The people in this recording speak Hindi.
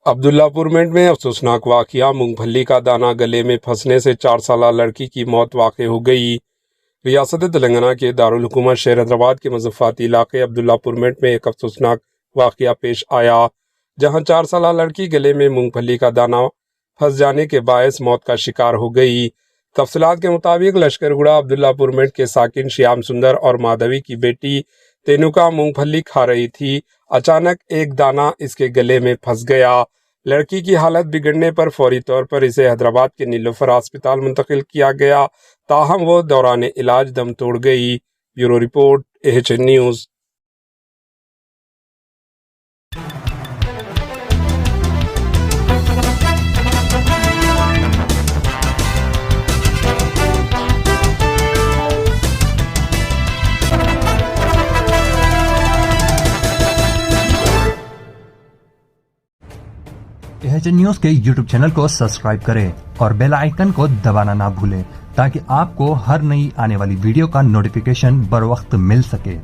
अब्दुल्लापुर में अफसोसनाक वाकया, मूंगफली का दाना गले में फंसने से 4 साला लड़की की मौत वाक़ई हो गई। रियासत तेलंगाना के दारुल हुकूमत शहर हैदराबाद के मज़फ़ाती इलाके अब्दुल्लापुर में एक अफसोसनाक वाकया पेश आया, जहां 4 साला लड़की गले में मूंगफली का दाना फंस जाने के बायस मौत का शिकार हो गई। तफसीलात के मुताबिक लश्करगुड़ा अब्दुल्लापुर के साकिन श्याम सुंदर और माधवी की बेटी तेनुका मूंगफली खा रही थी। अचानक एक दाना इसके गले में फंस गया। लड़की की हालत बिगड़ने पर फौरी तौर पर इसे हैदराबाद के नीलोफर अस्पताल मुंतकिल किया गया, ताहम वो दौरान इलाज दम तोड़ गई। Bureau report, AHN news. AHN news के YouTube चैनल को सब्सक्राइब करें और बेल आइकन को दबाना ना भूलें ताकि आपको हर नई आने वाली वीडियो का नोटिफिकेशन बर वक्त मिल सके।